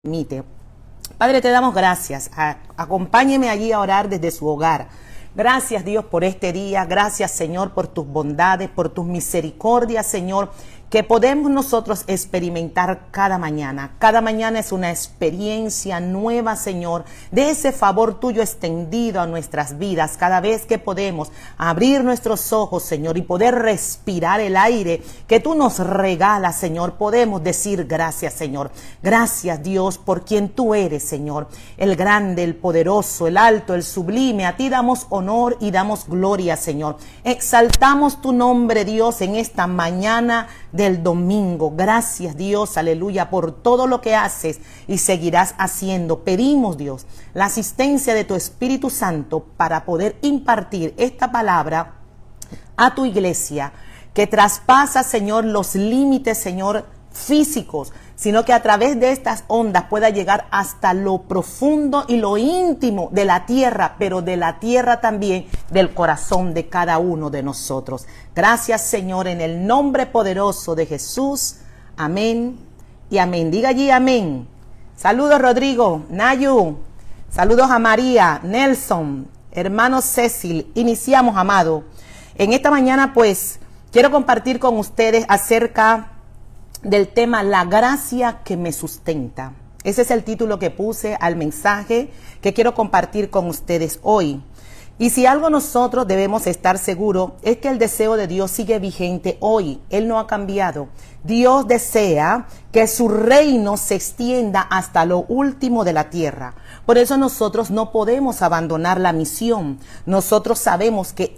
permite. Padre, te damos gracias. Acompáñeme allí a orar desde su hogar. Gracias, Dios, por este día. Gracias, Señor, por tus bondades, por tus misericordias, Señor, que podemos nosotros experimentar cada mañana. Cada mañana es una experiencia nueva, Señor, de ese favor tuyo extendido a nuestras vidas. Cada vez que podemos abrir nuestros ojos, Señor, y poder respirar el aire que tú nos regalas, Señor, podemos decir gracias, Señor. Gracias, Dios, por quien tú eres, Señor, el grande, el poderoso, el alto, el sublime. A ti damos honor y damos gloria, Señor. Exaltamos tu nombre, Dios, en esta mañana del domingo. Gracias, Dios, aleluya, por todo lo que haces y seguirás haciendo. Pedimos, Dios, la asistencia de tu Espíritu Santo para poder impartir esta palabra a tu iglesia, que traspasa, Señor, los límites, Señor, físicos, sino que a través de estas ondas pueda llegar hasta lo profundo y lo íntimo de la tierra, pero de la tierra también del corazón de cada uno de nosotros. Gracias, Señor, en el nombre poderoso de Jesús. Amén y amén. Diga allí amén. Saludos, Rodrigo, Nayu. Saludos a María, Nelson, hermano Cecil. Iniciamos, amado. En esta mañana, pues, quiero compartir con ustedes acerca del tema La gracia que me sustenta. Ese es el título que puse al mensaje que quiero compartir con ustedes hoy. Y si algo nosotros debemos estar seguros es que el deseo de Dios sigue vigente hoy. Él no ha cambiado. Dios desea que su reino se extienda hasta lo último de la tierra. Por eso nosotros no podemos abandonar la misión. Nosotros sabemos que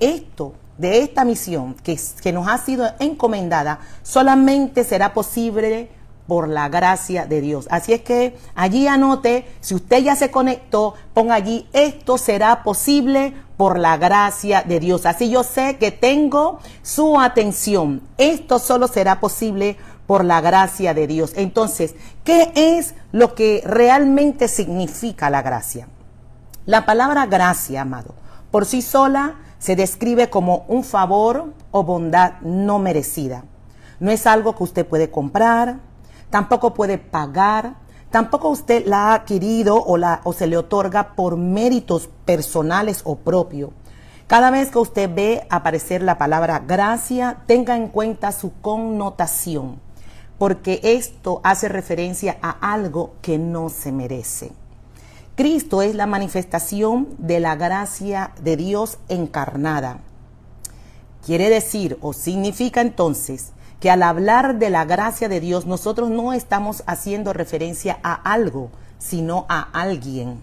de esta misión que nos ha sido encomendada solamente será posible por la gracia de Dios. Así es que allí anote, si usted ya se conectó, ponga allí, esto será posible por la gracia de Dios. Así yo sé que tengo su atención. Esto solo será posible por la gracia de Dios. Entonces, ¿qué es lo que realmente significa la gracia? La palabra gracia, amado, por sí sola se describe como un favor o bondad no merecida. No es algo que usted puede comprar, tampoco puede pagar, tampoco usted la ha adquirido o se le otorga por méritos personales o propios. Cada vez que usted ve aparecer la palabra gracia, tenga en cuenta su connotación, porque esto hace referencia a algo que no se merece. Cristo es la manifestación de la gracia de Dios encarnada. Quiere decir o significa entonces que al hablar de la gracia de Dios, nosotros no estamos haciendo referencia a algo, sino a alguien.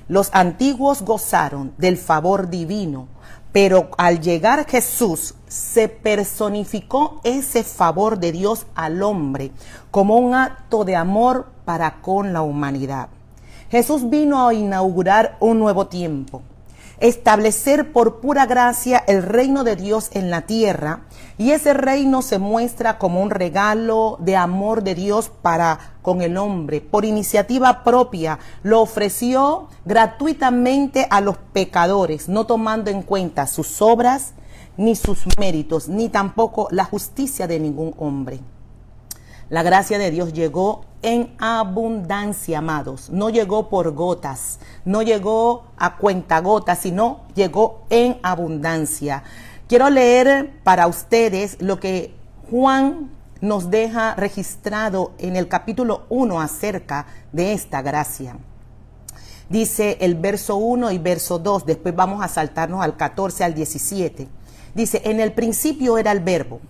Los antiguos gozaron del favor divino, pero al llegar Jesús, se personificó ese favor de Dios al hombre como un acto de amor para con la humanidad. Jesús vino a inaugurar un nuevo tiempo, establecer por pura gracia el reino de Dios en la tierra, y ese reino se muestra como un regalo de amor de Dios para con el hombre. Por iniciativa propia lo ofreció gratuitamente a los pecadores, no tomando en cuenta sus obras, ni sus méritos, ni tampoco la justicia de ningún hombre. La gracia de Dios llegó en abundancia, amados. No llegó por gotas, no llegó a cuentagotas, sino llegó en abundancia. Quiero leer para ustedes lo que Juan nos deja registrado en el capítulo 1 acerca de esta gracia. Dice el verso 1 y verso 2, después vamos a saltarnos al 14 al 17. Dice, en el principio era el verbo,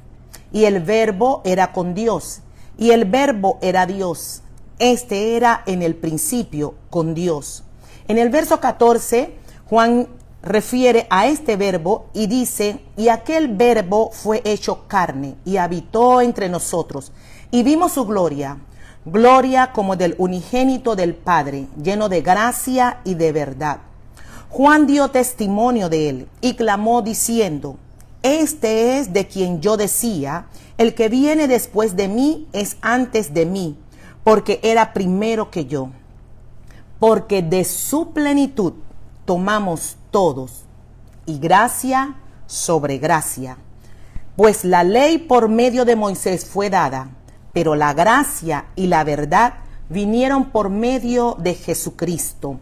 y el verbo era con Dios, y el verbo era Dios. Este era en el principio con Dios. En el verso 14, Juan refiere a este verbo y dice, y aquel verbo fue hecho carne y habitó entre nosotros, y vimos su gloria, gloria como del unigénito del Padre, lleno de gracia y de verdad. Juan dio testimonio de él y clamó diciendo, este es de quien yo decía, el que viene después de mí es antes de mí, porque era primero que yo. Porque de su plenitud tomamos todos, y gracia sobre gracia. Pues la ley por medio de Moisés fue dada, pero la gracia y la verdad vinieron por medio de Jesucristo.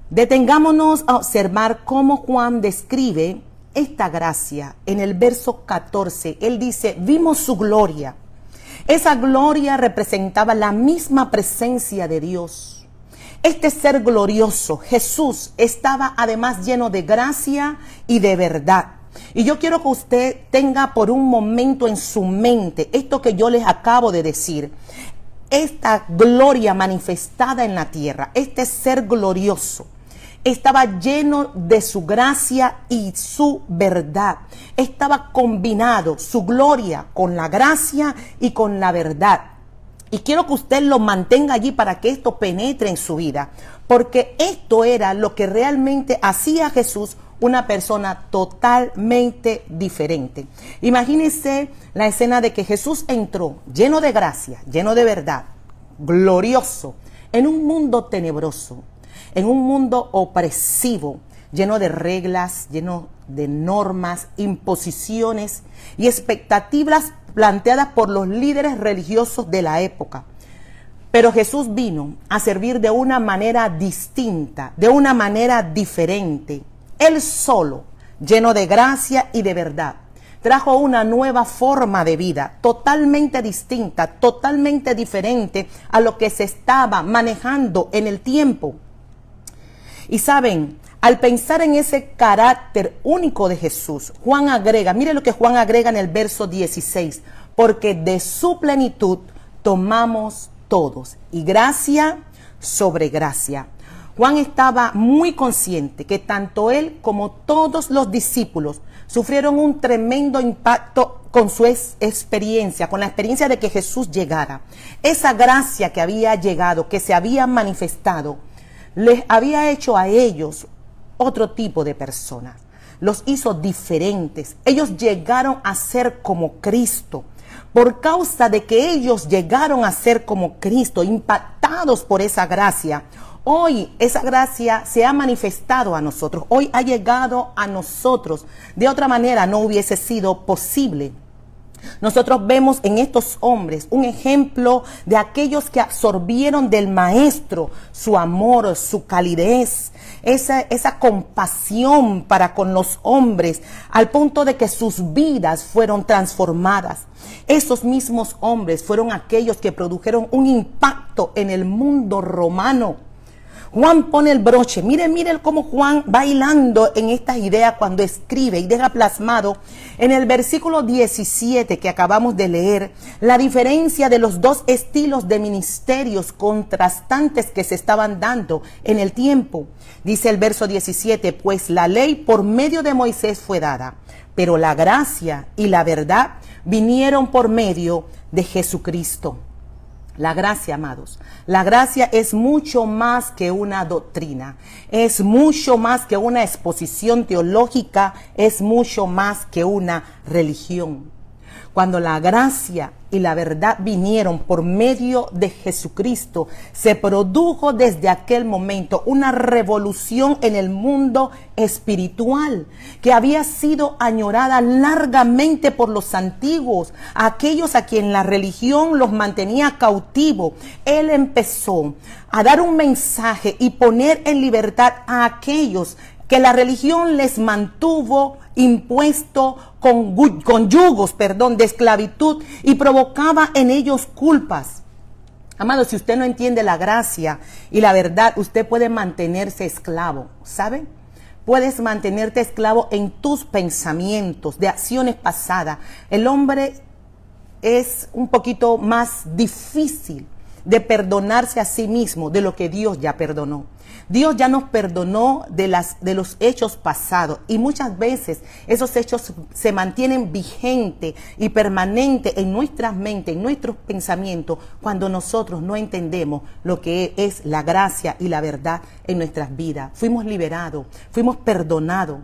Detengámonos a observar cómo Juan describe esta gracia. En el verso 14, él dice, vimos su gloria. Esa gloria representaba la misma presencia de Dios. Este ser glorioso, Jesús, estaba además lleno de gracia y de verdad. Y yo quiero que usted tenga por un momento en su mente esto que yo les acabo de decir. Esta gloria manifestada en la tierra, este ser glorioso, estaba lleno de su gracia y su verdad. Estaba combinado su gloria con la gracia y con la verdad. Y quiero que usted lo mantenga allí para que esto penetre en su vida. Porque esto era lo que realmente hacía a Jesús una persona totalmente diferente. Imagínense la escena de que Jesús entró lleno de gracia, lleno de verdad, glorioso, en un mundo tenebroso, en un mundo opresivo, lleno de reglas, lleno de normas, imposiciones y expectativas planteadas por los líderes religiosos de la época. Pero Jesús vino a servir de una manera distinta, de una manera diferente. Él solo, lleno de gracia y de verdad, trajo una nueva forma de vida, totalmente distinta, totalmente diferente a lo que se estaba manejando en el tiempo. Y saben, al pensar en ese carácter único de Jesús, Juan agrega, mire lo que Juan agrega en el verso 16, porque de su plenitud tomamos todos, y gracia sobre gracia. Juan estaba muy consciente que tanto él como todos los discípulos sufrieron un tremendo impacto con su experiencia, con la experiencia de que Jesús llegara. Esa gracia que había llegado, que se había manifestado, les había hecho a ellos otro tipo de personas. Los hizo diferentes. Ellos llegaron a ser como Cristo. Por causa de que ellos llegaron a ser como Cristo, impactados por esa gracia, hoy esa gracia se ha manifestado a nosotros. Hoy ha llegado a nosotros. De otra manera no hubiese sido posible. Nosotros vemos en estos hombres un ejemplo de aquellos que absorbieron del Maestro su amor, su calidez, esa compasión para con los hombres, al punto de que sus vidas fueron transformadas. Esos mismos hombres fueron aquellos que produjeron un impacto en el mundo romano. Juan pone el broche. Miren cómo Juan va hilando en estas ideas cuando escribe y deja plasmado en el versículo 17 que acabamos de leer la diferencia de los dos estilos de ministerios contrastantes que se estaban dando en el tiempo. Dice el verso 17, pues la ley por medio de Moisés fue dada, pero la gracia y la verdad vinieron por medio de Jesucristo. La gracia, amados, la gracia es mucho más que una doctrina, es mucho más que una exposición teológica, es mucho más que una religión. Cuando la gracia y la verdad vinieron por medio de Jesucristo, se produjo desde aquel momento una revolución en el mundo espiritual que había sido añorada largamente por los antiguos, aquellos a quien la religión los mantenía cautivos. Él empezó a dar un mensaje y poner en libertad a aquellos que la religión les mantuvo impuesto con yugos, de esclavitud, y provocaba en ellos culpas. Amado, si usted no entiende la gracia y la verdad, usted puede mantenerse esclavo, ¿sabe? Puedes mantenerte esclavo en tus pensamientos, de acciones pasadas. El hombre es un poquito más difícil de perdonarse a sí mismo de lo que Dios ya perdonó. Dios ya nos perdonó de los hechos pasados, y muchas veces esos hechos se mantienen vigentes y permanentes en nuestras mentes, en nuestros pensamientos, cuando nosotros no entendemos lo que es la gracia y la verdad en nuestras vidas. Fuimos liberados, fuimos perdonados.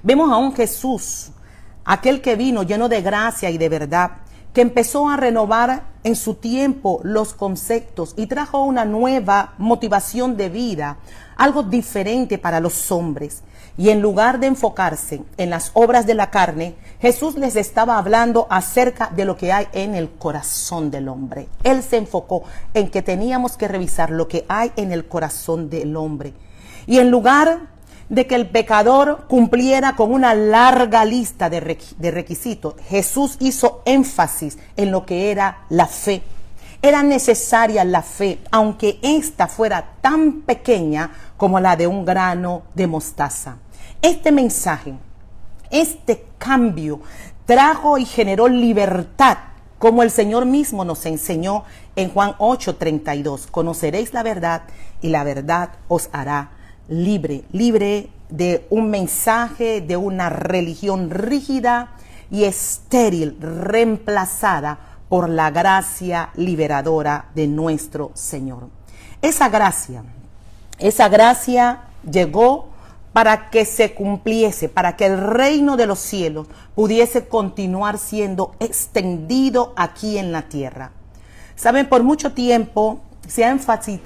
Vemos a un Jesús, aquel que vino lleno de gracia y de verdad, que empezó a renovar en su tiempo los conceptos y trajo una nueva motivación de vida, algo diferente para los hombres. Y en lugar de enfocarse en las obras de la carne, Jesús les estaba hablando acerca de lo que hay en el corazón del hombre. Él se enfocó en que teníamos que revisar lo que hay en el corazón del hombre. Y en lugar de que el pecador cumpliera con una larga lista de requisitos, Jesús hizo énfasis en lo que era la fe. Era necesaria la fe, aunque ésta fuera tan pequeña como la de un grano de mostaza. Este mensaje, este cambio, trajo y generó libertad, como el Señor mismo nos enseñó en Juan 8:32. Conoceréis la verdad y la verdad os hará libre. Libre de un mensaje, de una religión rígida y estéril, reemplazada por la gracia liberadora de nuestro Señor. Esa gracia llegó para que se cumpliese, para que el reino de los cielos pudiese continuar siendo extendido aquí en la tierra. Saben, por mucho tiempo se ha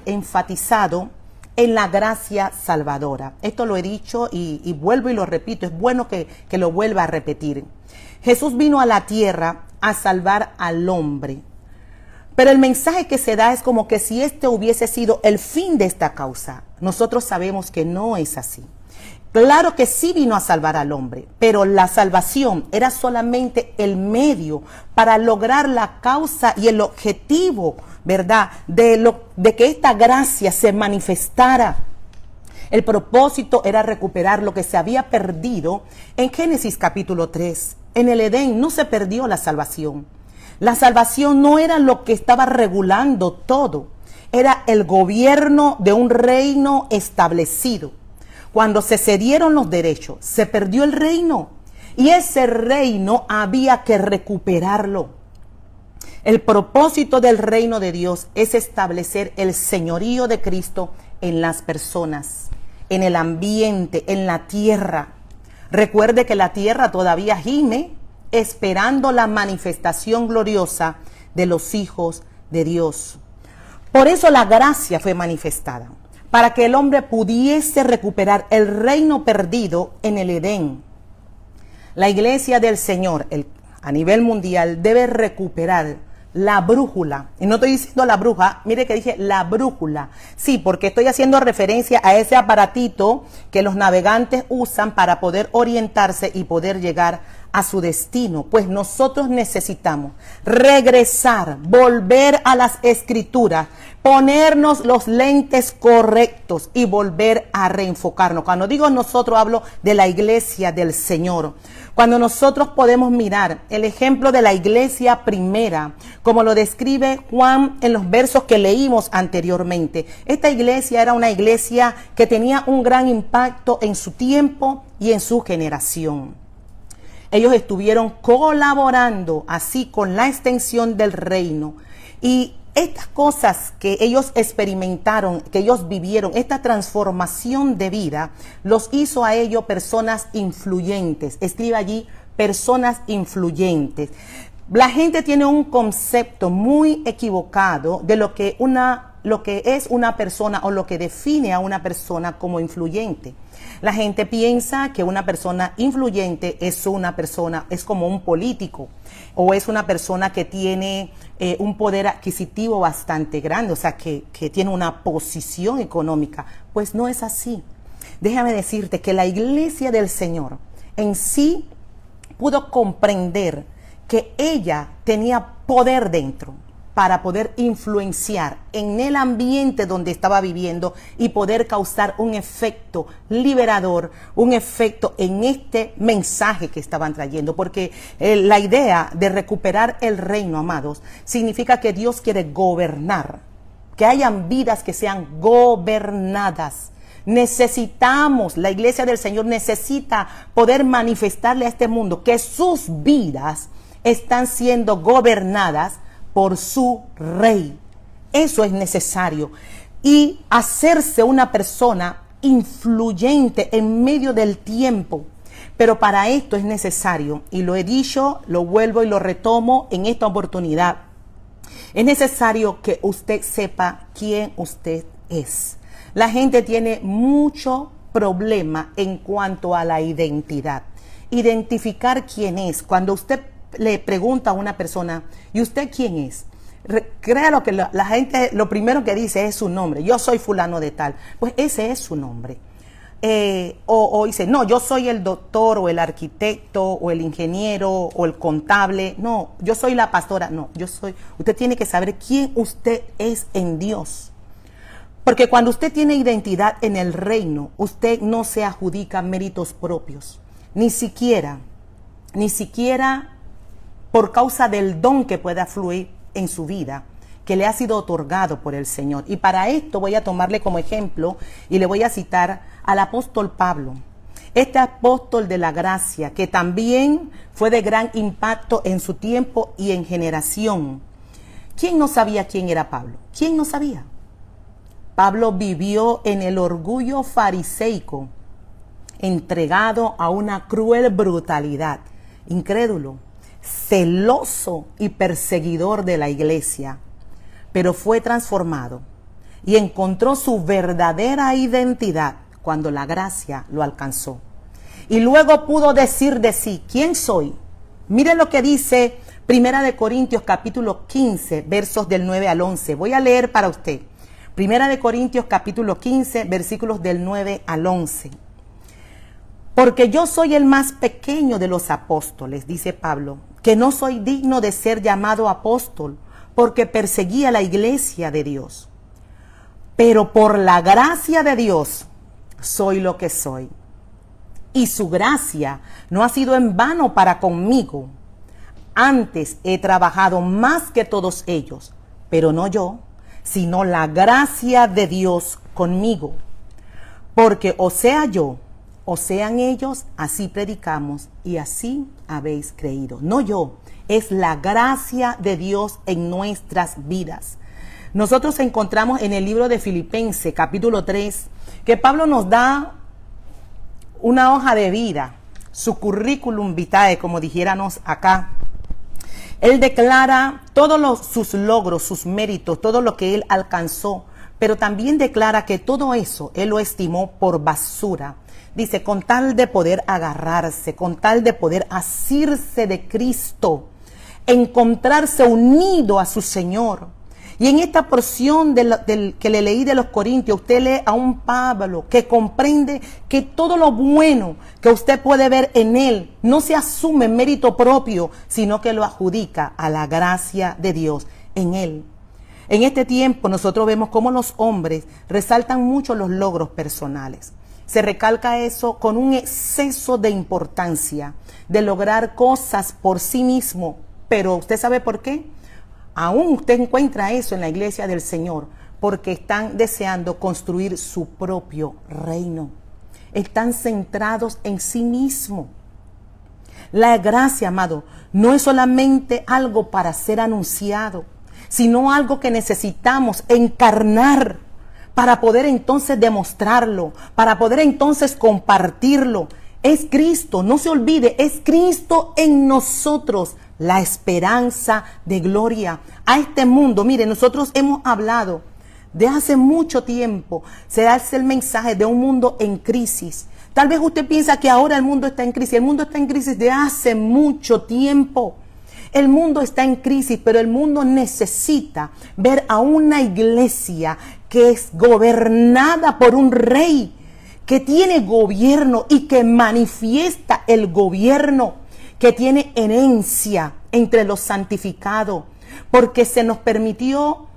enfatizado en la gracia salvadora. Esto lo he dicho y vuelvo y lo repito, es bueno que lo vuelva a repetir. Jesús vino a la tierra a salvar al hombre. Pero el mensaje que se da es como que si este hubiese sido el fin de esta causa. Nosotros sabemos que no es así. Claro que sí vino a salvar al hombre, pero la salvación era solamente el medio para lograr la causa y el objetivo, ¿verdad? De que esta gracia se manifestara. El propósito era recuperar lo que se había perdido en Génesis capítulo 3. En el Edén no se perdió la salvación. La salvación no era lo que estaba regulando todo. Era el gobierno de un reino establecido. Cuando se cedieron los derechos, se perdió el reino. Y ese reino había que recuperarlo. El propósito del reino de Dios es establecer el señorío de Cristo en las personas, en el ambiente, en la tierra. Recuerde que la tierra todavía gime esperando la manifestación gloriosa de los hijos de Dios. Por eso la gracia fue manifestada, para que el hombre pudiese recuperar el reino perdido en el Edén. La iglesia del Señor a nivel mundial debe recuperar la brújula. Y no estoy diciendo la bruja, mire que dije la brújula. Sí, porque estoy haciendo referencia a ese aparatito que los navegantes usan para poder orientarse y poder llegar a su destino. Pues nosotros necesitamos regresar, volver a las escrituras, ponernos los lentes correctos y volver a reenfocarnos. Cuando digo nosotros, hablo de la iglesia del Señor. Cuando nosotros podemos mirar el ejemplo de la iglesia primera, como lo describe Juan en los versos que leímos anteriormente. Esta iglesia era una iglesia que tenía un gran impacto en su tiempo y en su generación. Ellos estuvieron colaborando así con la extensión del reino. Y estas cosas que ellos experimentaron, que ellos vivieron, esta transformación de vida, los hizo a ellos personas influyentes. Escribe allí, personas influyentes. La gente tiene un concepto muy equivocado de lo que es una persona o lo que define a una persona como influyente. La gente piensa que una persona influyente es como un político o es una persona que tiene un poder adquisitivo bastante grande, o sea, que tiene una posición económica. Pues no es así. Déjame decirte que la iglesia del Señor en sí pudo comprender que ella tenía poder dentro para poder influenciar en el ambiente donde estaba viviendo y poder causar un efecto liberador, un efecto en este mensaje que estaban trayendo. Porque la idea de recuperar el reino, amados, significa que Dios quiere gobernar, que hayan vidas que sean gobernadas. Necesitamos, la iglesia del Señor necesita poder manifestarle a este mundo que sus vidas están siendo gobernadas por su rey. Eso es necesario. Y hacerse una persona influyente en medio del tiempo. Pero para esto es necesario, y lo he dicho, lo vuelvo y lo retomo en esta oportunidad, es necesario que usted sepa quién usted es. La gente tiene mucho problema en cuanto a la identidad. Identificar quién es. Cuando usted le pregunta a una persona, ¿y usted quién es? Créalo que la gente lo primero que dice es su nombre. Yo soy fulano de tal. Pues ese es su nombre. O dice, no, yo soy el doctor o el arquitecto o el ingeniero o el contable. No, yo soy la pastora. No, yo soy. Usted tiene que saber quién usted es en Dios. Porque cuando usted tiene identidad en el reino, usted no se adjudica méritos propios. Ni siquiera por causa del don que pueda fluir en su vida, que le ha sido otorgado por el Señor. Y para esto voy a tomarle como ejemplo y le voy a citar al apóstol Pablo. Este apóstol de la gracia, que también fue de gran impacto en su tiempo y en generación. ¿Quién no sabía quién era Pablo? ¿Quién no sabía? Pablo vivió en el orgullo fariseico, entregado a una cruel brutalidad, incrédulo, celoso y perseguidor de la iglesia, pero fue transformado y encontró su verdadera identidad cuando la gracia lo alcanzó. Y luego pudo decir de sí, ¿quién soy? Mire lo que dice 1 Corintios capítulo 15, versos del 9 al 11. Voy a leer para usted. 1 Corintios capítulo 15, versículos del 9 al 11. Porque yo soy el más pequeño de los apóstoles, dice Pablo, que no soy digno de ser llamado apóstol, porque perseguía la iglesia de Dios. Pero por la gracia de Dios soy lo que soy. Y su gracia no ha sido en vano para conmigo. Antes he trabajado más que todos ellos, pero no yo, sino la gracia de Dios conmigo. Porque o sea yo, o sean ellos, así predicamos y así habéis creído. No yo, es la gracia de Dios en nuestras vidas. Nosotros encontramos en el libro de Filipenses, capítulo 3, que Pablo nos da una hoja de vida, su currículum vitae, como dijéramos acá. Él declara todos sus logros, sus méritos, todo lo que él alcanzó, pero también declara que todo eso él lo estimó por basura. Dice, con tal de poder agarrarse, con tal de poder asirse de Cristo, encontrarse unido a su Señor. Y en esta porción que le leí de los Corintios, usted lee a un Pablo que comprende que todo lo bueno que usted puede ver en él no se asume en mérito propio, sino que lo adjudica a la gracia de Dios en él. En este tiempo nosotros vemos cómo los hombres resaltan mucho los logros personales. Se recalca eso con un exceso de importancia, de lograr cosas por sí mismo. Pero ¿usted sabe por qué? Aún usted encuentra eso en la iglesia del Señor, porque están deseando construir su propio reino. Están centrados en sí mismos. La gracia, amado, no es solamente algo para ser anunciado, sino algo que necesitamos encarnar para poder entonces demostrarlo, para poder entonces compartirlo. Es Cristo, no se olvide, es Cristo en nosotros, la esperanza de gloria a este mundo. Mire, nosotros hemos hablado de hace mucho tiempo, se hace el mensaje de un mundo en crisis. Tal vez usted piensa que ahora el mundo está en crisis. El mundo está en crisis de hace mucho tiempo. El mundo está en crisis, pero el mundo necesita ver a una iglesia que es gobernada por un rey, que tiene gobierno y que manifiesta el gobierno, que tiene herencia entre los santificados, porque se nos permitió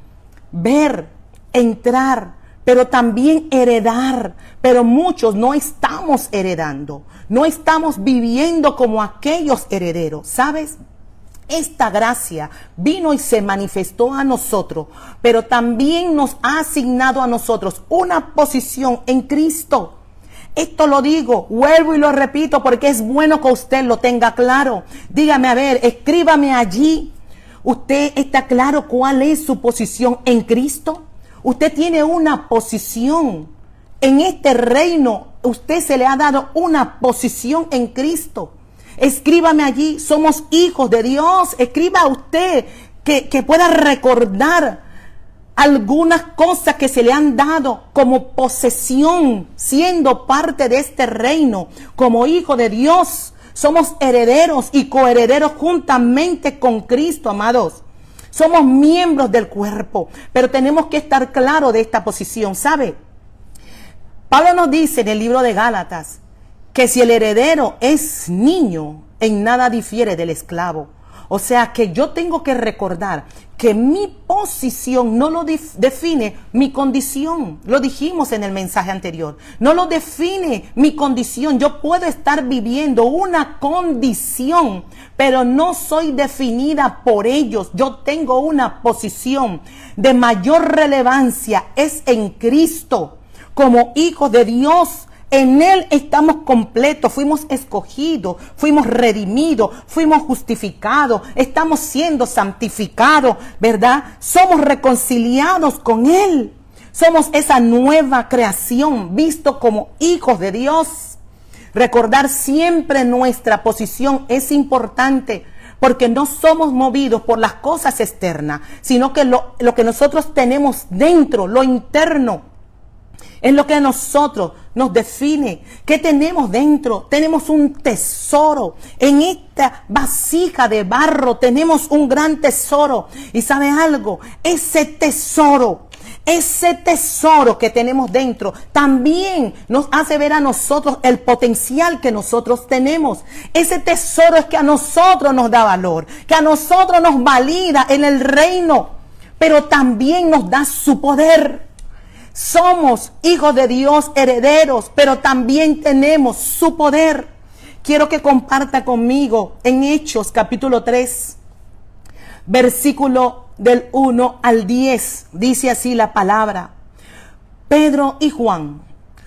ver, entrar, pero también heredar. Pero muchos no estamos heredando, no estamos viviendo como aquellos herederos, ¿sabes? Esta gracia vino y se manifestó a nosotros, pero también nos ha asignado a nosotros una posición en Cristo. Esto lo digo, vuelvo y lo repito porque es bueno que usted lo tenga claro. Dígame, a ver, escríbame allí. ¿Usted está claro cuál es su posición en Cristo? Usted tiene una posición en este reino. Usted se le ha dado una posición en Cristo. Escríbame allí, somos hijos de Dios. Escriba usted que pueda recordar algunas cosas que se le han dado como posesión, siendo parte de este reino, como hijo de Dios. Somos herederos y coherederos juntamente con Cristo, amados. Somos miembros del cuerpo, pero tenemos que estar claros de esta posición, ¿sabe? Pablo nos dice en el libro de Gálatas que si el heredero es niño, en nada difiere del esclavo. O sea que yo tengo que recordar que mi posición no lo define mi condición. Lo dijimos en el mensaje anterior. No lo define mi condición. Yo puedo estar viviendo una condición, pero no soy definida por ellos. Yo tengo una posición de mayor relevancia. Es en Cristo. Como hijos de Dios, en Él estamos completos, fuimos escogidos, fuimos redimidos, fuimos justificados, estamos siendo santificados, ¿verdad? Somos reconciliados con Él. Somos esa nueva creación, visto como hijos de Dios. Recordar siempre nuestra posición es importante, porque no somos movidos por las cosas externas, sino que lo que nosotros tenemos dentro, lo interno, es lo que a nosotros nos define. ¿Qué tenemos dentro? Tenemos un tesoro. En esta vasija de barro tenemos un gran tesoro. ¿Y sabe algo? Ese tesoro que tenemos dentro también nos hace ver a nosotros el potencial que nosotros tenemos. Ese tesoro es que a nosotros nos da valor, que a nosotros nos valida en el reino, pero también nos da su poder. Somos hijos de Dios, herederos, pero también tenemos su poder. Quiero que comparta conmigo en Hechos capítulo 3, versículo del 1 al 10. Dice así la palabra. Pedro y Juan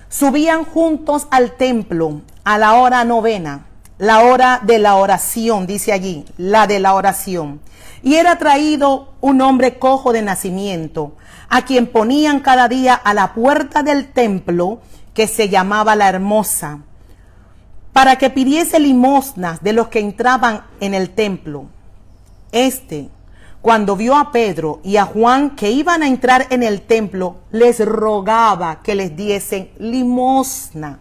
subían juntos al templo a la hora novena, la hora de la oración, dice allí, la de la oración. Y era traído un hombre cojo de nacimiento, a quien ponían cada día a la puerta del templo, que se llamaba La Hermosa, para que pidiese limosnas de los que entraban en el templo. Cuando vio a Pedro y a Juan que iban a entrar en el templo, les rogaba que les diesen limosna.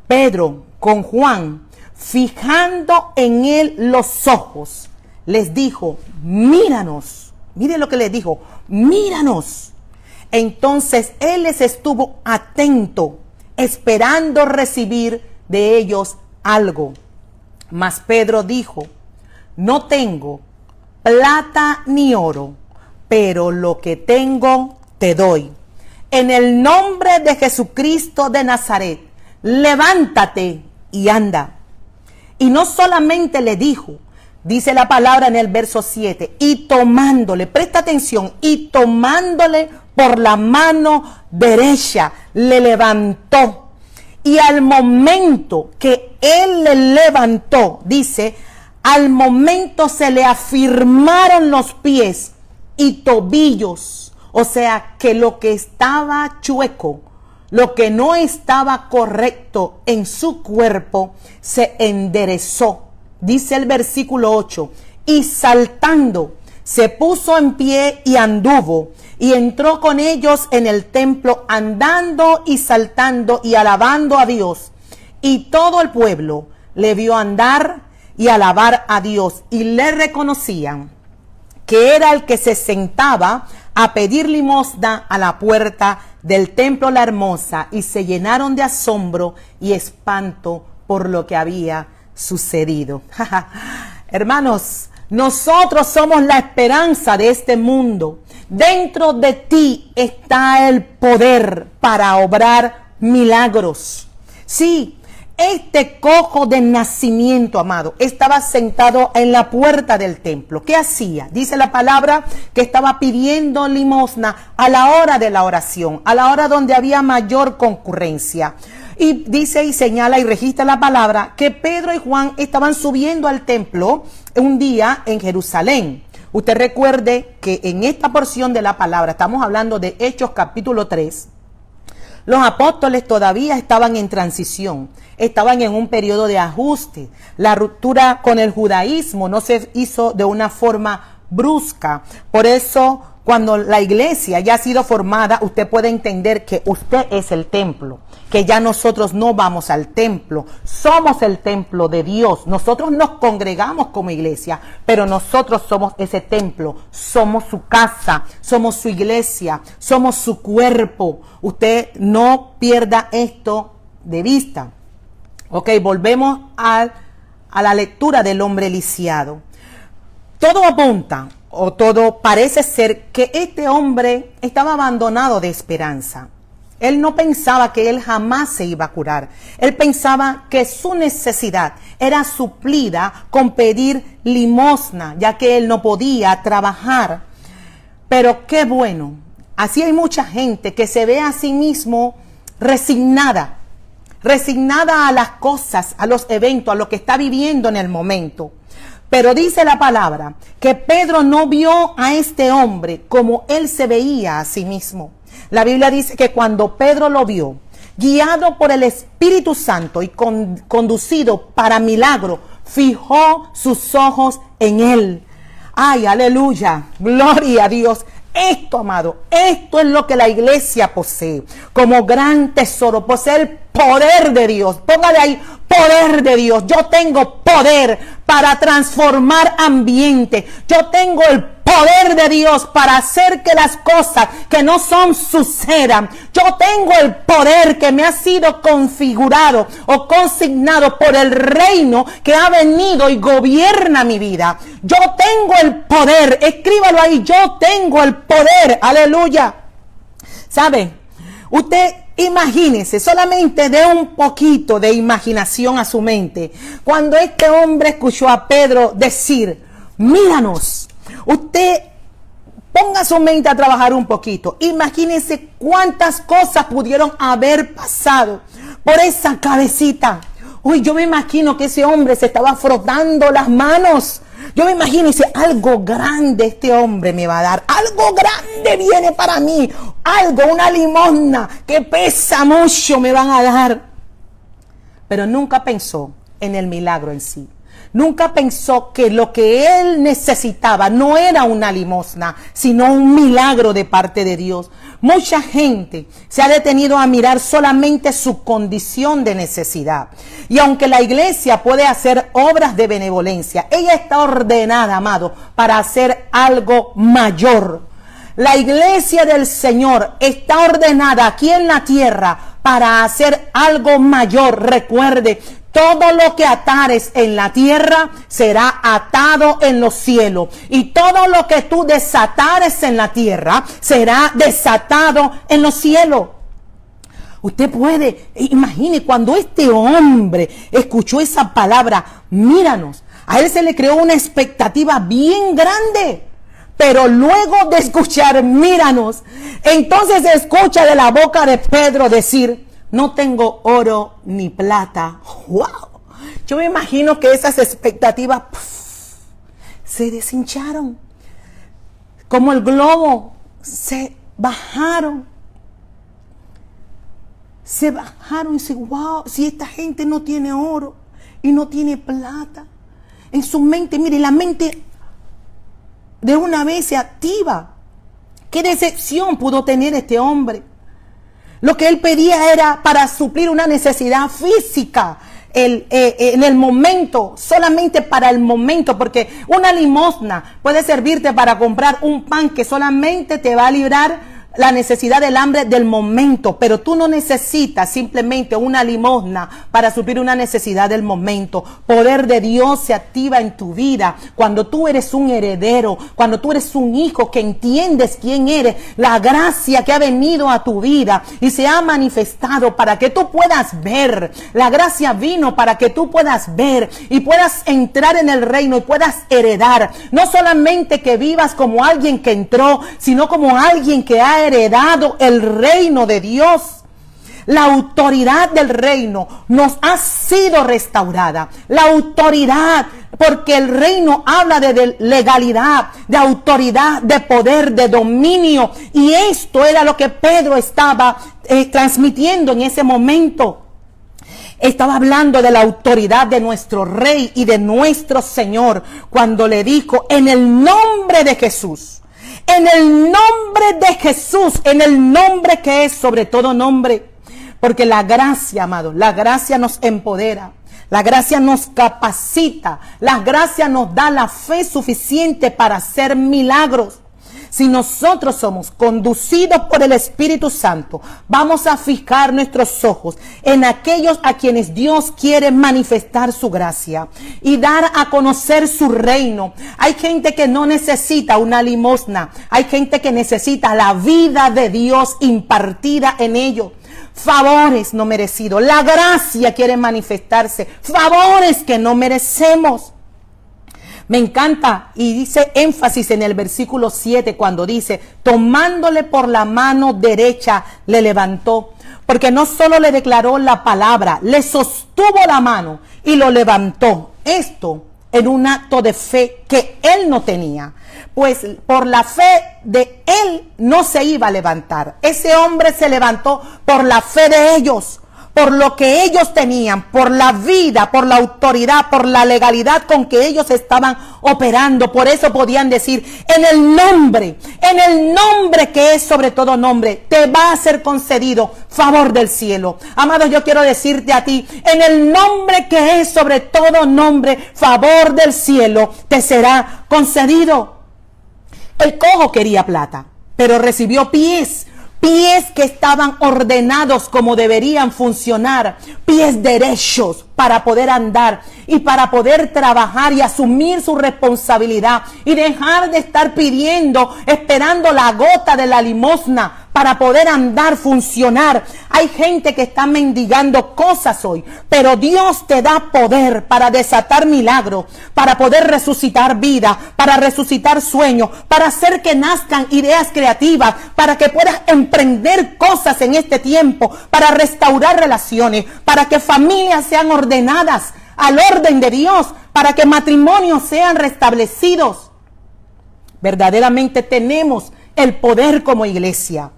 Pedro, con Juan, fijando en él los ojos, les dijo: míranos. Mire lo que les dijo: míranos. Entonces él les estuvo atento, esperando recibir de ellos algo. Mas Pedro dijo: no tengo plata ni oro, pero lo que tengo te doy. En el nombre de Jesucristo de Nazaret, levántate y anda. Y no solamente le dijo, dice la palabra en el verso 7, y tomándole, presta atención, y tomándole por la mano derecha, le levantó. Y al momento que él le levantó, dice, al momento se le afirmaron los pies y tobillos. O sea que lo que estaba chueco, lo que no estaba correcto en su cuerpo, se enderezó. Dice el versículo 8, y saltando, se puso en pie y anduvo, y entró con ellos en el templo, andando y saltando y alabando a Dios. Y todo el pueblo le vio andar y alabar a Dios, y le reconocían que era el que se sentaba a pedir limosna a la puerta del templo La Hermosa, y se llenaron de asombro y espanto por lo que había sucedido. Hermanos, nosotros somos la esperanza de este mundo. Dentro de ti está el poder para obrar milagros. Sí, este cojo de nacimiento, amado, estaba sentado en la puerta del templo. ¿Qué hacía? Dice la palabra que estaba pidiendo limosna a la hora de la oración, a la hora donde había mayor concurrencia. Y dice y señala y registra la palabra que Pedro y Juan estaban subiendo al templo un día en Jerusalén. Usted recuerde que en esta porción de la palabra, estamos hablando de Hechos capítulo 3, los apóstoles todavía estaban en transición, estaban en un periodo de ajuste. La ruptura con el judaísmo no se hizo de una forma brusca. Por eso, Cuando la iglesia ya ha sido formada, usted puede entender que usted es el templo, que ya nosotros no vamos al templo, somos el templo de Dios. Nosotros nos congregamos como iglesia, pero nosotros somos ese templo, somos su casa, somos su iglesia, somos su cuerpo. Usted no pierda esto de vista. Ok, volvemos a la lectura del hombre lisiado. Todo apunta, o todo parece ser, que este hombre estaba abandonado de esperanza. Él no pensaba que él jamás se iba a curar. Él pensaba que su necesidad era suplida con pedir limosna, ya que él no podía trabajar. Pero qué bueno, así hay mucha gente que se ve a sí mismo resignada a las cosas, a los eventos, a lo que está viviendo en el momento. Pero dice la palabra que Pedro no vio a este hombre como él se veía a sí mismo. La Biblia dice que cuando Pedro lo vio, guiado por el Espíritu Santo y conducido para milagro, fijó sus ojos en él. Ay, aleluya, gloria a Dios. Esto, amado, esto es lo que la iglesia posee como gran tesoro, posee el poder de Dios. Póngale ahí, poder de Dios. Yo tengo poder para transformar ambiente. Yo tengo el poder de Dios para hacer que las cosas que no son sucedan. Yo tengo el poder que me ha sido configurado o consignado por el reino que ha venido y gobierna mi vida. Yo tengo el poder, escríbalo ahí, yo tengo el poder, aleluya. ¿Sabe? Usted imagínese, solamente de un poquito de imaginación a su mente, cuando este hombre escuchó a Pedro decir, míranos. Usted ponga su mente a trabajar un poquito. Imagínense cuántas cosas pudieron haber pasado por esa cabecita. Uy, yo me imagino que ese hombre se estaba frotando las manos. Yo me imagino, dice, algo grande este hombre me va a dar. Algo grande viene para mí. Algo, una limosna que pesa mucho me van a dar. Pero nunca pensó en el milagro en sí. Nunca pensó que lo que él necesitaba no era una limosna, sino un milagro de parte de Dios. Mucha gente se ha detenido a mirar solamente su condición de necesidad. Y aunque la iglesia puede hacer obras de benevolencia, ella está ordenada, amado, para hacer algo mayor. La iglesia del Señor está ordenada aquí en la tierra para hacer algo mayor. Recuerde, todo lo que atares en la tierra será atado en los cielos. Y todo lo que tú desatares en la tierra será desatado en los cielos. Usted puede, imagine cuando este hombre escuchó esa palabra, míranos, a él se le creó una expectativa bien grande. Pero luego de escuchar, míranos, entonces se escucha de la boca de Pedro decir, no tengo oro ni plata. ¡Wow! Yo me imagino que esas expectativas se deshincharon. Como el globo, se bajaron. Se bajaron y dicen, wow, si esta gente no tiene oro y no tiene plata. En su mente, mire, la mente de una vez se activa. ¿Qué decepción pudo tener este hombre? Lo que él pedía era para suplir una necesidad física en el momento, solamente para el momento, porque una limosna puede servirte para comprar un pan que solamente te va a librar la necesidad del hambre del momento, pero tú no necesitas simplemente una limosna para suplir una necesidad del momento. Poder de Dios se activa en tu vida cuando tú eres un heredero, cuando tú eres un hijo que entiendes quién eres, la gracia que ha venido a tu vida y se ha manifestado para que tú puedas ver. La gracia vino para que tú puedas ver y puedas entrar en el reino y puedas heredar. No solamente que vivas como alguien que entró, sino como alguien que ha heredado el reino de Dios. La autoridad del reino nos ha sido restaurada. La autoridad, porque el reino habla de legalidad, de autoridad, de poder, de dominio. Y esto era lo que Pedro estaba transmitiendo en ese momento. Estaba hablando de la autoridad de nuestro Rey y de nuestro Señor cuando le dijo, en el nombre de Jesús, en el nombre de Jesús, en el nombre que es sobre todo nombre. Porque la gracia, amados, la gracia nos empodera. La gracia nos capacita. La gracia nos da la fe suficiente para hacer milagros. Si nosotros somos conducidos por el Espíritu Santo, vamos a fijar nuestros ojos en aquellos a quienes Dios quiere manifestar su gracia y dar a conocer su reino. Hay gente que no necesita una limosna. Hay gente que necesita la vida de Dios impartida en ellos. Favores no merecidos. La gracia quiere manifestarse. Favores que no merecemos. Me encanta y dice énfasis en el versículo 7 cuando dice, tomándole por la mano derecha le levantó. Porque no solo le declaró la palabra, le sostuvo la mano y lo levantó. Esto en un acto de fe que él no tenía. Pues por la fe de él no se iba a levantar. Ese hombre se levantó por la fe de ellos. Por lo que ellos tenían, por la vida, por la autoridad, por la legalidad con que ellos estaban operando. Por eso podían decir, en el nombre que es sobre todo nombre, te va a ser concedido favor del cielo. Amados, yo quiero decirte a ti, en el nombre que es sobre todo nombre, favor del cielo, te será concedido. El cojo quería plata, pero recibió pies que estaban ordenados como deberían funcionar, pies derechos para poder andar y para poder trabajar y asumir su responsabilidad y dejar de estar pidiendo, esperando la gota de la limosna para poder andar, funcionar. Hay gente que está mendigando cosas hoy, pero Dios te da poder para desatar milagros, para poder resucitar vida, para resucitar sueños, para hacer que nazcan ideas creativas, para que puedas emprender cosas en este tiempo, para restaurar relaciones, para que familias sean ordenadas al orden de Dios, para que matrimonios sean restablecidos. Verdaderamente tenemos el poder como iglesia.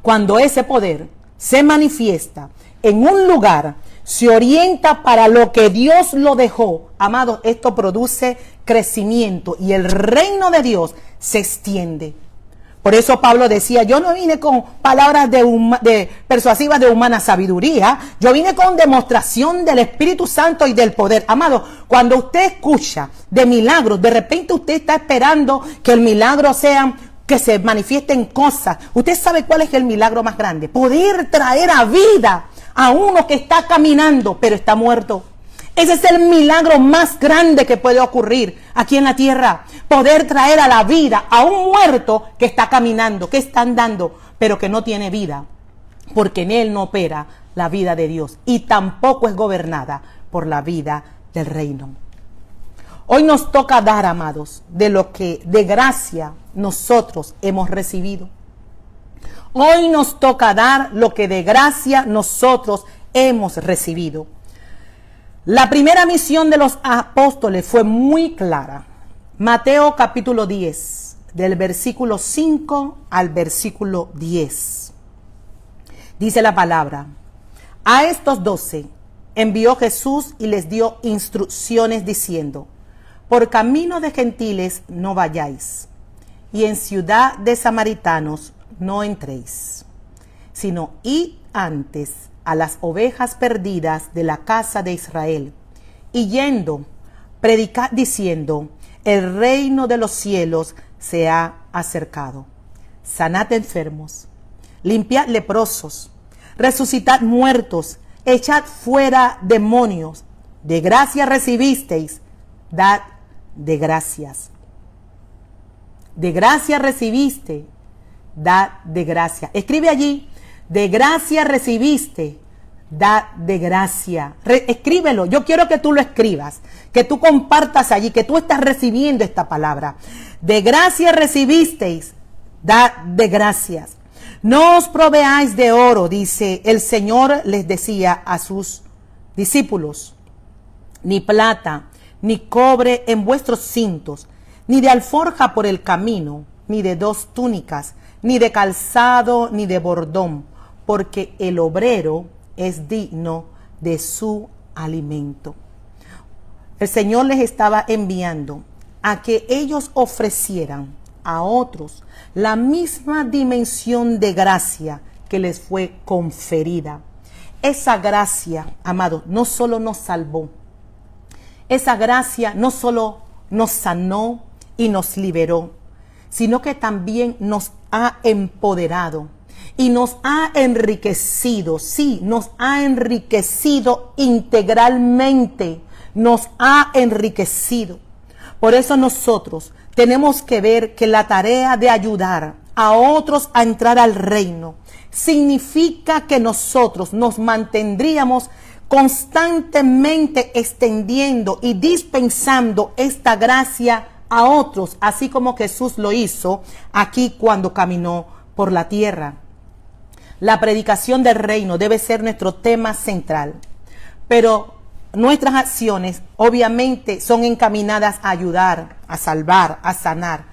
Cuando ese poder se manifiesta en un lugar, se orienta para lo que Dios lo dejó. Amados, esto produce crecimiento y el reino de Dios se extiende. Por eso Pablo decía, yo no vine con palabras persuasivas de humana sabiduría, yo vine con demostración del Espíritu Santo y del poder. Amado, cuando usted escucha de milagros, de repente usted está esperando que el milagro sea que se manifiesten cosas. Usted sabe cuál es el milagro más grande. Poder traer a vida a uno que está caminando, pero está muerto. Ese es el milagro más grande que puede ocurrir aquí en la tierra. Poder traer a la vida a un muerto que está caminando, que está andando, pero que no tiene vida. Porque en él no opera la vida de Dios y tampoco es gobernada por la vida del reino. Hoy nos toca dar, amados, de lo que de gracia nosotros hemos recibido. Hoy nos toca dar lo que de gracia nosotros hemos recibido. La primera misión de los apóstoles fue muy clara. Mateo capítulo 10, del versículo 5 al versículo 10. Dice la palabra, a estos 12 envió Jesús y les dio instrucciones diciendo, por camino de gentiles no vayáis, y en ciudad de samaritanos no entréis, sino id antes a las ovejas perdidas de la casa de Israel, y yendo, predicad diciendo, el reino de los cielos se ha acercado. Sanad enfermos, limpiad leprosos, resucitad muertos, echad fuera demonios. De gracia recibisteis, dad de gracias. De gracia recibiste, dad de gracia. Escribe allí, de gracia recibiste, dad de gracia. Escríbelo, yo quiero que tú lo escribas, que tú compartas allí, que tú estás recibiendo esta palabra. De gracia recibisteis, dad de gracias. No os proveáis de oro, dice el Señor, les decía a sus discípulos, ni plata, ni cobre en vuestros cintos, ni de alforja por el camino, ni de 2 túnicas, ni de calzado, ni de bordón, porque el obrero es digno de su alimento. El Señor les estaba enviando a que ellos ofrecieran a otros la misma dimensión de gracia que les fue conferida. Esa gracia, amados, no solo nos salvó, esa gracia no solo nos sanó y nos liberó, sino que también nos ha empoderado y nos ha enriquecido. Sí, nos ha enriquecido integralmente, nos ha enriquecido. Por eso nosotros tenemos que ver que la tarea de ayudar a otros a entrar al reino significa que nosotros nos mantendríamos constantemente extendiendo y dispensando esta gracia a otros, así como Jesús lo hizo aquí cuando caminó por la tierra. La predicación del reino debe ser nuestro tema central, pero nuestras acciones obviamente son encaminadas a ayudar, a salvar, a sanar,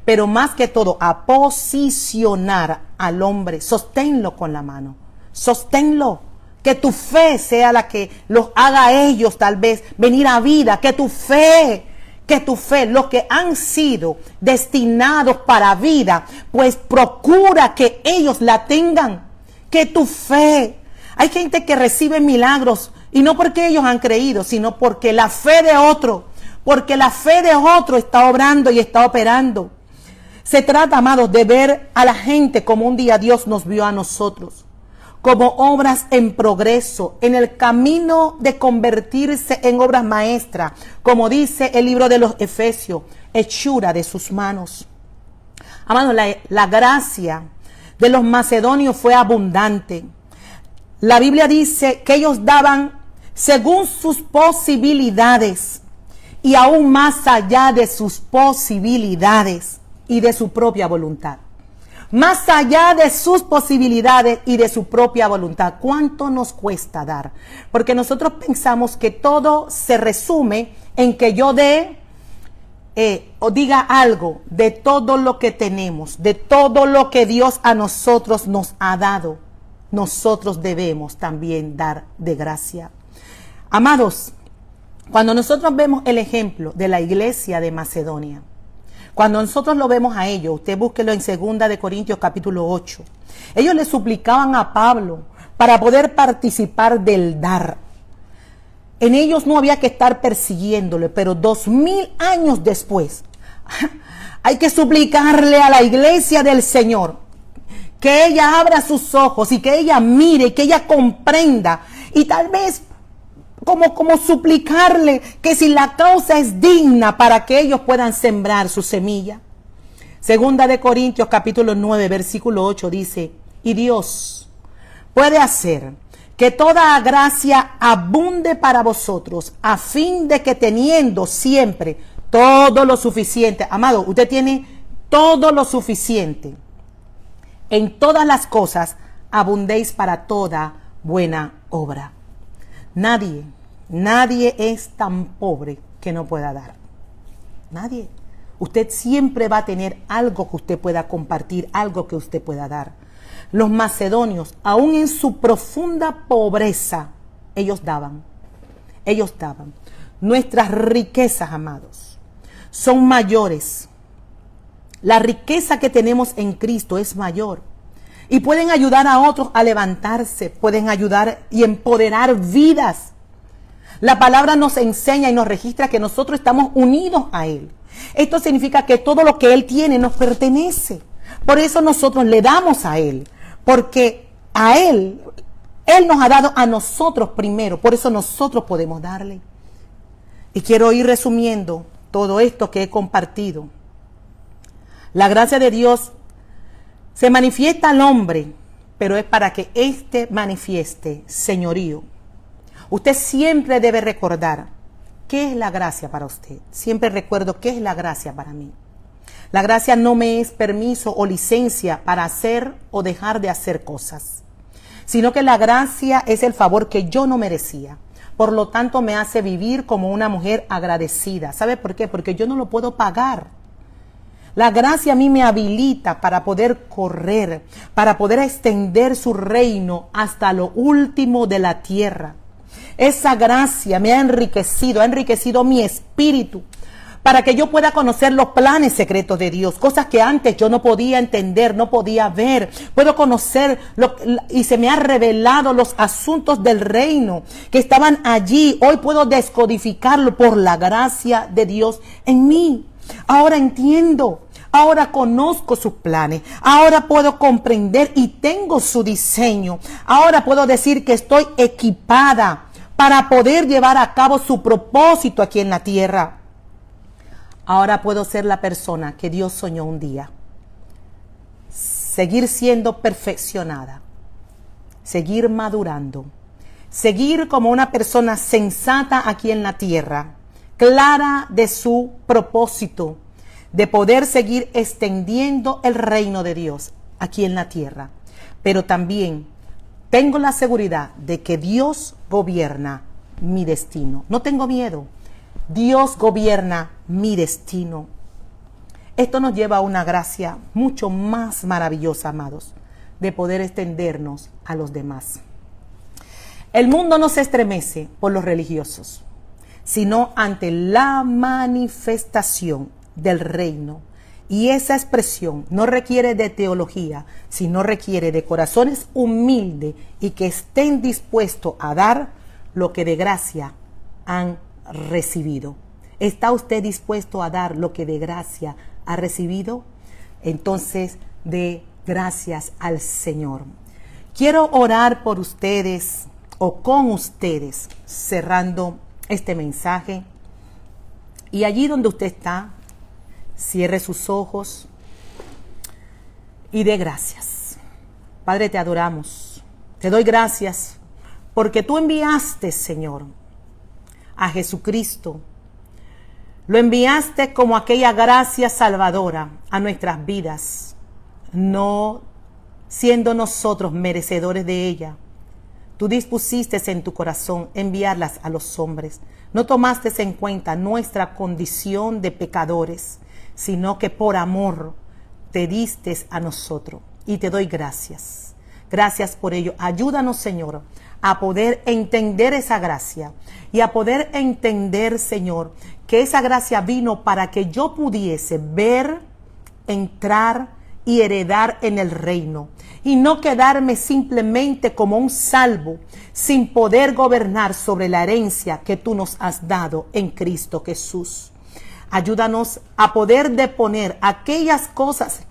pero más que todo a posicionar al hombre. Sosténlo con la mano, sosténlo. Que tu fe sea la que los haga a ellos tal vez venir a vida. Que tu fe, los que han sido destinados para vida, pues procura que ellos la tengan. Que tu fe. Hay gente que recibe milagros y no porque ellos han creído, sino porque la fe de otro, está obrando y está operando. Se trata, amados, de ver a la gente como un día Dios nos vio a nosotros, como obras en progreso, en el camino de convertirse en obras maestras, como dice el libro de los Efesios, hechura de sus manos. Amados, la gracia de los macedonios fue abundante. La Biblia dice que ellos daban según sus posibilidades y aún más allá de sus posibilidades y de su propia voluntad. Más allá de sus posibilidades y de su propia voluntad. ¿Cuánto nos cuesta dar? Porque nosotros pensamos que todo se resume en que yo dé o diga algo de todo lo que tenemos, de todo lo que Dios a nosotros nos ha dado. Nosotros debemos también dar de gracia. Amados, cuando nosotros vemos el ejemplo de la iglesia de Macedonia, cuando nosotros lo vemos a ellos, usted búsquelo en 2 de Corintios capítulo 8. Ellos le suplicaban a Pablo para poder participar del dar. En ellos no había que estar persiguiéndole, pero 2000 años después, hay que suplicarle a la iglesia del Señor que ella abra sus ojos y que ella mire, que ella comprenda y tal vez como suplicarle que si la causa es digna para que ellos puedan sembrar su semilla. 2 de Corintios capítulo 9 versículo 8 dice: y Dios puede hacer que toda gracia abunde para vosotros, a fin de que teniendo siempre todo lo suficiente, amado, usted tiene todo lo suficiente, en todas las cosas abundéis para toda buena obra. Nadie es tan pobre que no pueda dar. Nadie. Usted siempre va a tener algo que usted pueda compartir, algo que usted pueda dar. Los macedonios, aún en su profunda pobreza, ellos daban. Nuestras riquezas, amados, son mayores. La riqueza que tenemos en Cristo es mayor. Y pueden ayudar a otros a levantarse, pueden ayudar y empoderar vidas. La palabra nos enseña y nos registra que nosotros estamos unidos a Él. Esto significa que todo lo que Él tiene nos pertenece. Por eso nosotros le damos a Él. Porque a Él nos ha dado a nosotros primero. Por eso nosotros podemos darle. Y quiero ir resumiendo todo esto que he compartido. La gracia de Dios se manifiesta al hombre, pero es para que éste manifieste señorío. Usted siempre debe recordar qué es la gracia para usted. Siempre recuerdo qué es la gracia para mí. La gracia no me es permiso o licencia para hacer o dejar de hacer cosas, sino que la gracia es el favor que yo no merecía. Por lo tanto, me hace vivir como una mujer agradecida. ¿Sabe por qué? Porque yo no lo puedo pagar. La gracia a mí me habilita para poder correr, para poder extender su reino hasta lo último de la tierra. Esa gracia me ha enriquecido mi espíritu para que yo pueda conocer los planes secretos de Dios, cosas que antes yo no podía entender, no podía ver. Puedo conocer y se me ha revelado los asuntos del reino que estaban allí. Hoy puedo descodificarlo por la gracia de Dios en mí. Ahora entiendo. Ahora conozco sus planes, ahora puedo comprender y tengo su diseño. Ahora puedo decir que estoy equipada para poder llevar a cabo su propósito aquí en la tierra. Ahora puedo ser la persona que Dios soñó un día. Seguir siendo perfeccionada, seguir madurando, seguir como una persona sensata aquí en la tierra, clara de su propósito, de poder seguir extendiendo el reino de Dios aquí en la tierra. Pero también tengo la seguridad de que Dios gobierna mi destino. No tengo miedo. Dios gobierna mi destino. Esto nos lleva a una gracia mucho más maravillosa, amados, de poder extendernos a los demás. El mundo no se estremece por los religiosos, sino ante la manifestación del reino. Y esa expresión no requiere de teología, sino requiere de corazones humildes y que estén dispuestos a dar lo que de gracia han recibido. ¿Está usted dispuesto a dar lo que de gracia ha recibido? Entonces, dé gracias al Señor. Quiero orar por ustedes o con ustedes, cerrando este mensaje. Y allí donde usted está, cierre sus ojos y dé gracias. Padre, te adoramos. Te doy gracias porque tú enviaste, Señor, a Jesucristo. Lo enviaste como aquella gracia salvadora a nuestras vidas, no siendo nosotros merecedores de ella. Tú dispusiste en tu corazón enviarlas a los hombres. No tomaste en cuenta nuestra condición de pecadores, sino que por amor te diste a nosotros. Y te doy gracias. Gracias por ello. Ayúdanos, Señor, a poder entender esa gracia y a poder entender, Señor, que esa gracia vino para que yo pudiese ver, entrar y heredar en el reino y no quedarme simplemente como un salvo sin poder gobernar sobre la herencia que tú nos has dado en Cristo Jesús. Ayúdanos a poder deponer aquellas cosas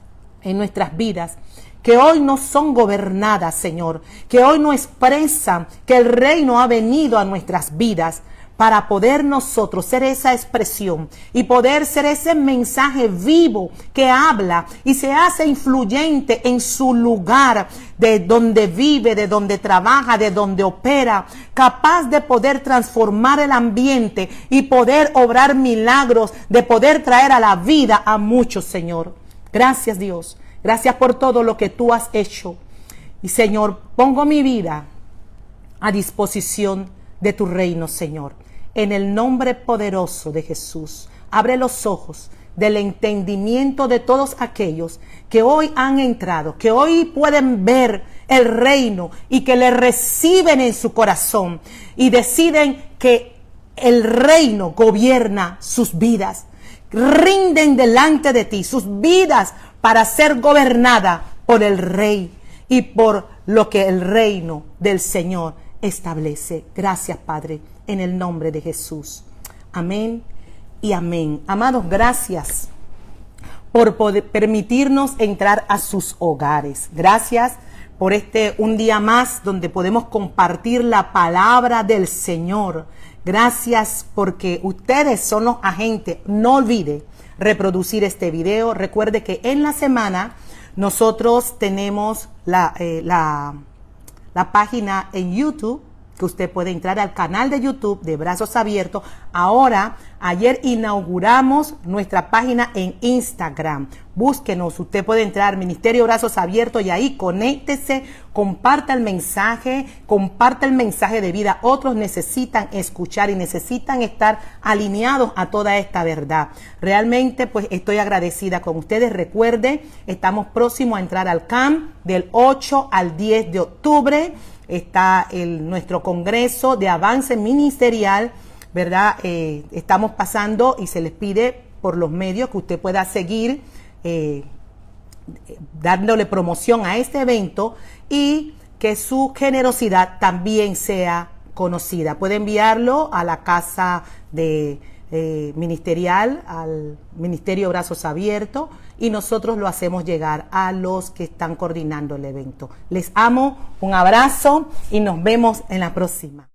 en nuestras vidas que hoy no son gobernadas, Señor, que hoy no expresan que el reino ha venido a nuestras vidas, para poder nosotros ser esa expresión y poder ser ese mensaje vivo que habla y se hace influyente en su lugar, de donde vive, de donde trabaja, de donde opera, capaz de poder transformar el ambiente y poder obrar milagros, de poder traer a la vida a muchos, Señor. Gracias, Dios. Gracias por todo lo que tú has hecho. Y, Señor, pongo mi vida a disposición de tu reino, Señor. En el nombre poderoso de Jesús, abre los ojos del entendimiento de todos aquellos que hoy han entrado, que hoy pueden ver el reino y que le reciben en su corazón y deciden que el reino gobierna sus vidas. Rinden delante de ti sus vidas para ser gobernada por el Rey y por lo que el reino del Señor establece. Gracias, Padre, en el nombre de Jesús. Amén y amén. Amados, gracias por permitirnos entrar a sus hogares. Gracias por un día más donde podemos compartir la palabra del Señor. Gracias porque ustedes son los agentes. No olvide reproducir este video. Recuerde que en la semana nosotros tenemos la página en YouTube, que usted puede entrar al canal de YouTube de Brazos Abiertos. Ayer inauguramos nuestra página en Instagram. Búsquenos, usted puede entrar Ministerio Brazos Abiertos y ahí conéctese, comparta el mensaje de vida. Otros necesitan escuchar y necesitan estar alineados a toda esta verdad. Realmente pues estoy agradecida con ustedes. Recuerde, estamos próximos a entrar al camp del 8 al 10 de octubre. Está nuestro congreso de avance ministerial, ¿verdad? Estamos pasando y se les pide por los medios que usted pueda seguir dándole promoción a este evento y que su generosidad también sea conocida. Puede enviarlo a la casa de ministerial, al Ministerio Brazos Abiertos, y nosotros lo hacemos llegar a los que están coordinando el evento. Les amo, un abrazo y nos vemos en la próxima.